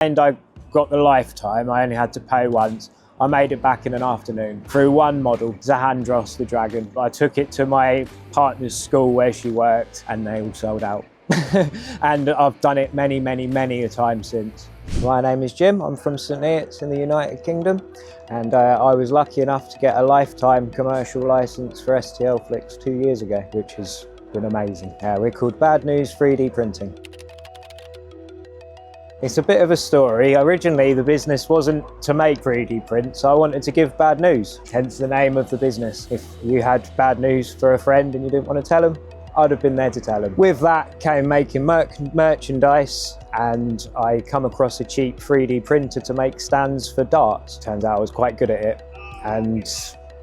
And I got the lifetime, I only had to pay once. I made it back in an afternoon through one model, Zahandros the Dragon. I took it to my partner's school where she worked and they all sold out. And I've done it many a time since. My name is Jim, I'm from St Neots in the United Kingdom, and I was lucky enough to get a lifetime commercial license for STLFlix 2 years ago, which has been amazing. We're called Bad News 3D Printing. It's a bit of a story. Originally, the business wasn't to make 3D prints. I wanted to give bad news, hence the name of the business. If you had bad news for a friend and you didn't want to tell them, I'd have been there to tell them. With that came making merchandise, and I come across a cheap 3D printer to make stands for darts. Turns out I was quite good at it. And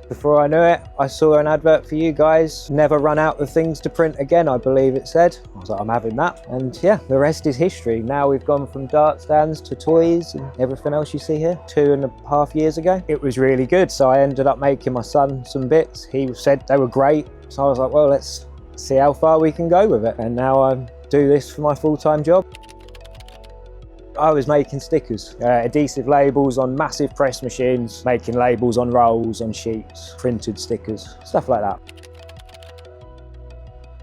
before I knew it, I saw an advert for you guys. Never run out of things to print again, I believe it said. I was like, I'm having that. And yeah, the rest is history. Now we've gone from dart stands to toys and everything else you see here. 2.5 years ago. It was really good. So I ended up making my son some bits. He said they were great. So I was like, well, let's see how far we can go with it. And now I do this for my full-time job. I was making stickers, adhesive labels on massive press machines, making labels on rolls, on sheets, printed stickers, stuff like that.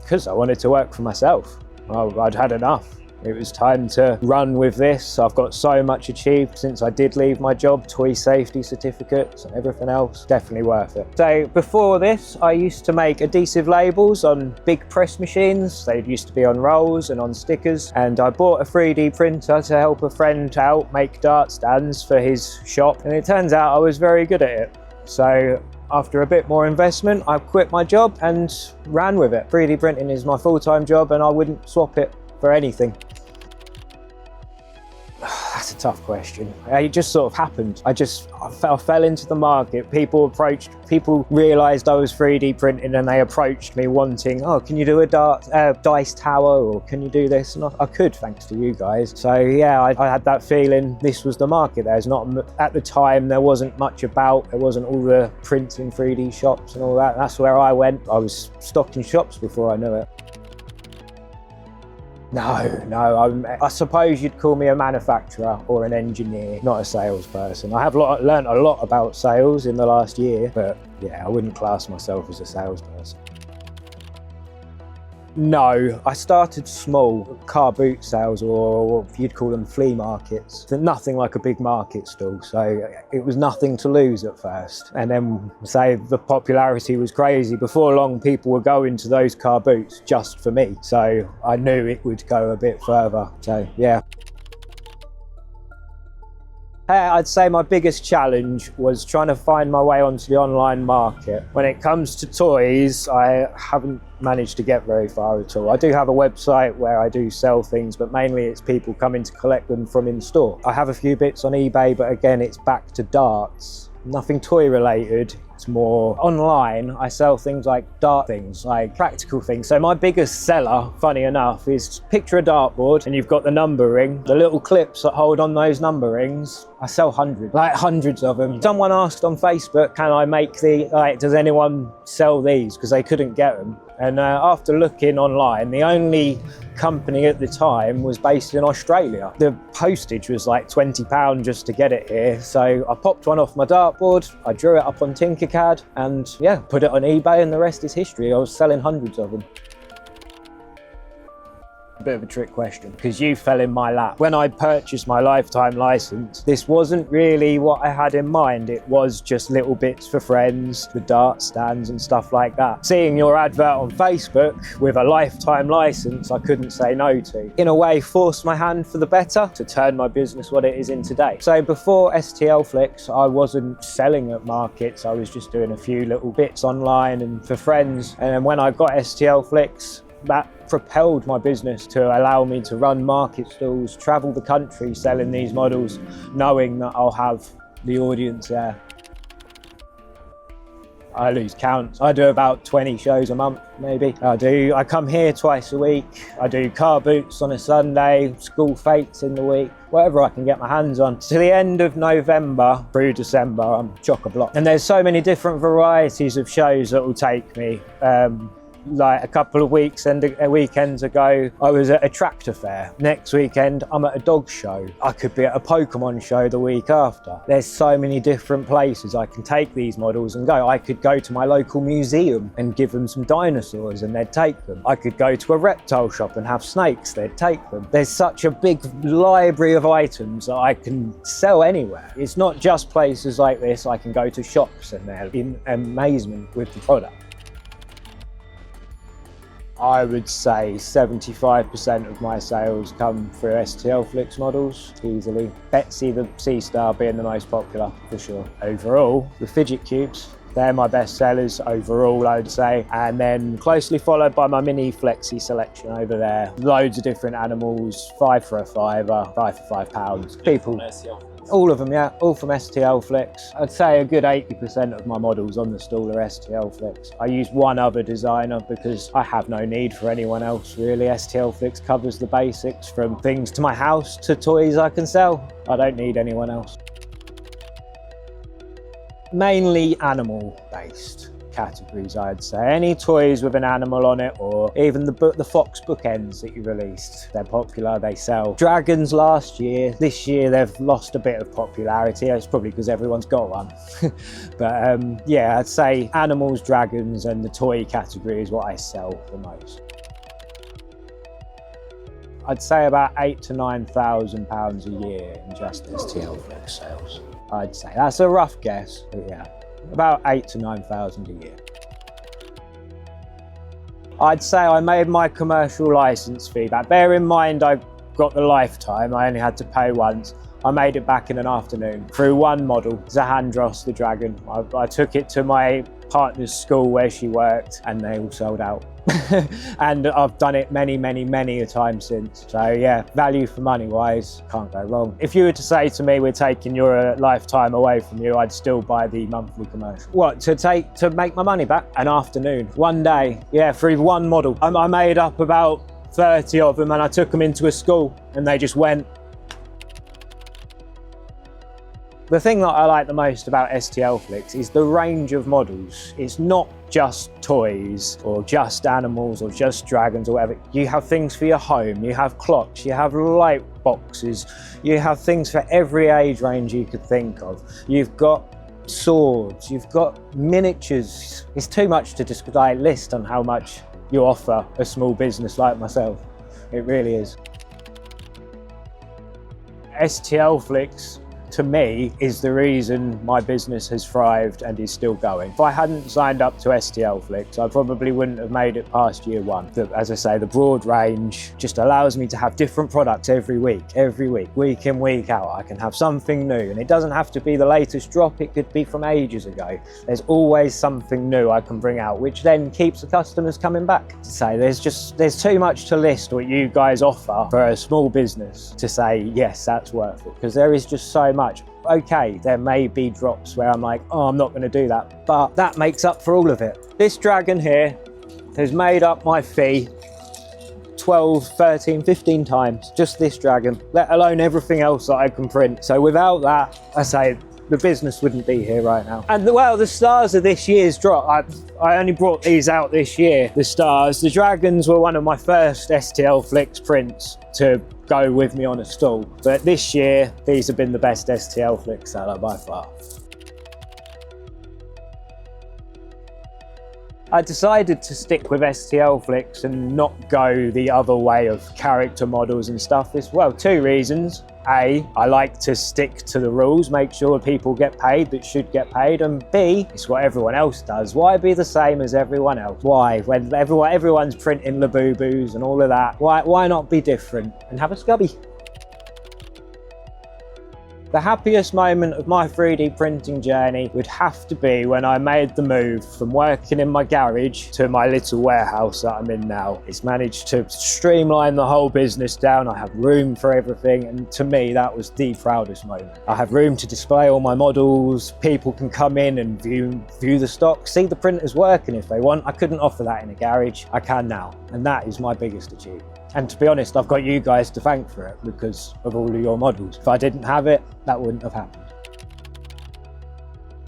Because I wanted to work for myself. I'd had enough. It was time to run with this. I've got so much achieved since I did leave my job, toy safety certificates and everything else. Definitely worth it. So before this, I used to make adhesive labels on big press machines. They used to be on rolls and on stickers. And I bought a 3D printer to help a friend out make dart stands for his shop. And it turns out I was very good at it. So after a bit more investment, I quit my job and ran with it. 3D printing is my full-time job and I wouldn't swap it for anything. That's a tough question. It just sort of happened. I fell into the market. People realised I was 3D printing and they approached me wanting, oh, can you do a dice tower, or can you do this? And I could, thanks to you guys. So yeah, I had that feeling this was the market. At the time, there wasn't much about, there wasn't all the printing 3D shops and all that. That's where I went. I was stocking shops before I knew it. No, I suppose you'd call me a manufacturer or an engineer, not a salesperson. I have learnt a lot about sales in the last year, but yeah, I wouldn't class myself as a salesperson. No, I started small, car boot sales, or you'd call them flea markets. Nothing like a big market stall, so it was nothing to lose at first. And then, say, the popularity was crazy. Before long, people were going to those car boots just for me. So I knew it would go a bit further, so yeah. I'd say my biggest challenge was trying to find my way onto the online market. When it comes to toys, I haven't managed to get very far at all. I do have a website where I do sell things, but mainly it's people coming to collect them from in-store. I have a few bits on eBay, but again, it's back to darts. Nothing toy related. It's more online. I sell things like dart things, like practical things. So my biggest seller, funny enough, is picture a dartboard and you've got the number ring. The little clips that hold on those number rings, I sell hundreds of them. Someone asked on Facebook, can I make does anyone sell these? Because they couldn't get them. And after looking online, the only company at the time was based in Australia. The postage was like £20 just to get it here. So I popped one off my dartboard, I drew it up on Tinkercad, and yeah, put it on eBay, and the rest is history. I was selling hundreds of them. A bit of a trick question, because you fell in my lap. When I purchased my lifetime license, this wasn't really what I had in mind. It was just little bits for friends, the dart stands and stuff like that. Seeing your advert on Facebook with a lifetime license, I couldn't say no to. In a way, forced my hand for the better to turn my business what it is in today. So before STLFlix, I wasn't selling at markets. I was just doing a few little bits online and for friends. And then when I got STLFlix, that propelled my business to allow me to run market stalls, travel the country selling these models, knowing that I'll have the audience there. I lose count. I do about 20 shows a month, maybe. I come here twice a week. I do car boots on a Sunday, school fates in the week, whatever I can get my hands on. To the end of November through December, I'm chock-a-block. And there's so many different varieties of shows that will take me. Like a couple of weekends ago, I was at a tractor fair. Next weekend, I'm at a dog show. I could be at a Pokemon show the week after. There's so many different places I can take these models and go. I could go to my local museum and give them some dinosaurs and they'd take them. I could go to a reptile shop and have snakes, they'd take them. There's such a big library of items that I can sell anywhere. It's not just places like this. I can go to shops and they're in amazement with the product. I would say 75% of my sales come through STLFlix models, easily. Betsy the Sea Star being the most popular, for sure. Overall, the fidget cubes, they're my best sellers overall, I would say. And then closely followed by my mini flexi selection over there. Loads of different animals, 5 for a fiver, 5 for £5. People, all of them, yeah, all from STLFlix. I'd say a good 80% of my models on the stall are STLFlix. I use one other designer because I have no need for anyone else, really. STLFlix covers the basics from things to my house to toys I can sell. I don't need anyone else. Mainly animal-based categories, I'd say. Any toys with an animal on it, or even the Fox bookends that you released. They're popular, they sell. Dragons last year. This year they've lost a bit of popularity. It's probably because everyone's got one. But yeah, I'd say animals, dragons, and the toy category is what I sell the most. I'd say about £8,000 to £9,000 a year in just STLFlix sales. I'd say that's a rough guess, but yeah, about 8,000 to 9,000 a year. I'd say I made my commercial license fee back. Bear in mind, I got the lifetime. I only had to pay once. I made it back in an afternoon through one model, Zahandros the dragon. I took it to my partner's school where she worked and they all sold out. And I've done it many a time since. So yeah, value for money wise, can't go wrong. If you were to say to me, we're taking your lifetime away from you, I'd still buy the monthly commercial. What, to make my money back? An afternoon, one day, yeah, through one model. I made up about 30 of them and I took them into a school and they just went. The thing that I like the most about STLFlix is the range of models. It's not just toys or just animals or just dragons or whatever. You have things for your home, you have clocks, you have light boxes, you have things for every age range you could think of. You've got swords, you've got miniatures. It's too much to just list on how much you offer a small business like myself. It really is. STLFlix, to me, is the reason my business has thrived and is still going. If I hadn't signed up to STLFlix, I probably wouldn't have made it past year one. As I say, the broad range just allows me to have different products every week, week in, week out. I can have something new, and it doesn't have to be the latest drop. It could be from ages ago. There's always something new I can bring out, which then keeps the customers coming back. To say there's too much to list what you guys offer for a small business to say, yes, that's worth it, because there is just so much. Okay, there may be drops where I'm like, oh, I'm not going to do that, but that makes up for all of it. This dragon here has made up my fee 12, 13, 15 times, just this dragon, let alone everything else that I can print. So without that, I say the business wouldn't be here right now. And well, the stars of this year's drop, I only brought these out this year, the stars. The dragons were one of my first STLFlix prints to go with me on a stall. But this year, these have been the best STLFlix seller by far. I decided to stick with STLFlix and not go the other way of character models and stuff. There's, well, two reasons. A, I like to stick to the rules, make sure people get paid that should get paid, and B, it's what everyone else does. Why be the same as everyone else? Why? When everyone's printing Labubu's and all of that, why not be different and have a scubby? The happiest moment of my 3D printing journey would have to be when I made the move from working in my garage to my little warehouse that I'm in now. It's managed to streamline the whole business down. I have room for everything, and to me that was the proudest moment. I have room to display all my models. People can come in and view the stock, see the printers working if they want. I couldn't offer that in a garage. I can now, and that is my biggest achievement. And to be honest, I've got you guys to thank for it because of all of your models. If I didn't have it, that wouldn't have happened.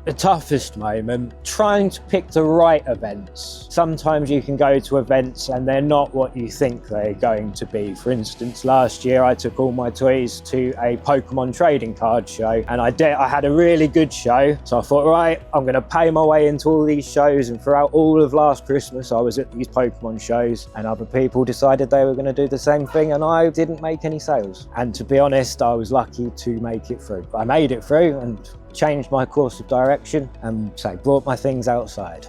The toughest moment, trying to pick the right events. Sometimes you can go to events and they're not what you think they're going to be. For instance, last year I took all my toys to a Pokemon trading card show, and I had a really good show. So I thought, right, I'm going to pay my way into all these shows, and throughout all of last Christmas I was at these Pokemon shows, and other people decided they were going to do the same thing, and I didn't make any sales. And to be honest, I was lucky to make it through. I made it through and changed my course of direction and brought my things outside.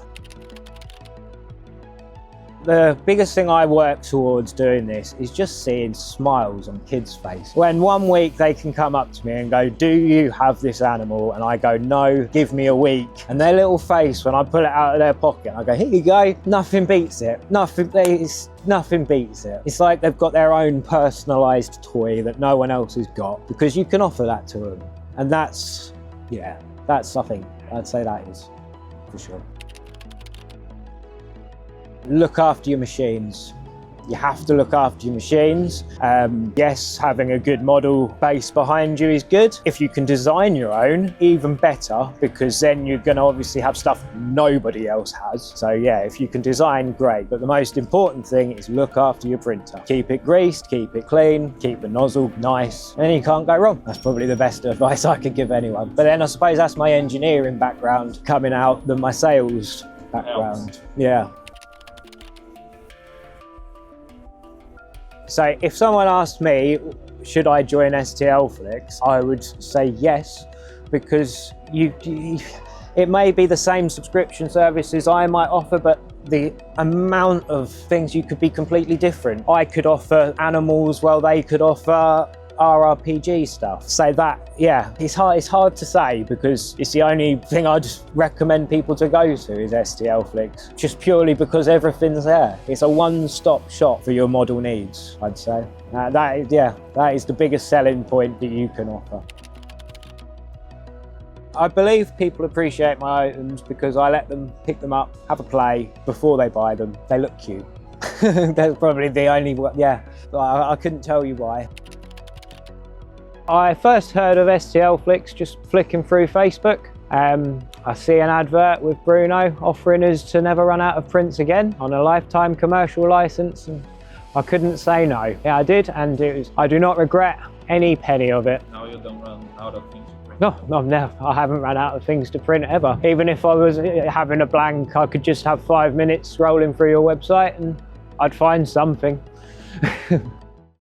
The biggest thing I work towards doing this is just seeing smiles on kids' faces. When one week they can come up to me and go, do you have this animal? And I go, no, give me a week. And their little face, when I pull it out of their pocket, I go, here you go, nothing beats it. Nothing beats it. It's like they've got their own personalised toy that no one else has got, because you can offer that to them. And that's, yeah, that's something I'd say that is, for sure. Look after your machines. You have to look after your machines. Yes, having a good model base behind you is good. If you can design your own, even better, because then you're going to obviously have stuff nobody else has. So yeah, if you can design, great. But the most important thing is look after your printer. Keep it greased, keep it clean, keep the nozzle nice, and you can't go wrong. That's probably the best advice I could give anyone. But then I suppose that's my engineering background coming out than my sales background. Yeah. So if someone asked me, should I join STLFlix, I would say yes, because it may be the same subscription services I might offer, but the amount of things you could be completely different. I could offer animals while they could offer RRPG stuff. So that, yeah, it's hard to say, because it's the only thing I'd recommend people to go to is STLFlix, just purely because everything's there. It's a one-stop shop for your model needs, I'd say. That is the biggest selling point that you can offer. I believe people appreciate my items because I let them pick them up, have a play before they buy them. They look cute. That's probably the only one, yeah. I couldn't tell you why. I first heard of STLFlix just flicking through Facebook. I see an advert with Bruno offering us to never run out of prints again on a lifetime commercial license, and I couldn't say no. Yeah, I did, and I do not regret any penny of it. Now you don't run out of things to print? No, never. I haven't run out of things to print ever. Even if I was having a blank, I could just have 5 minutes scrolling through your website and I'd find something.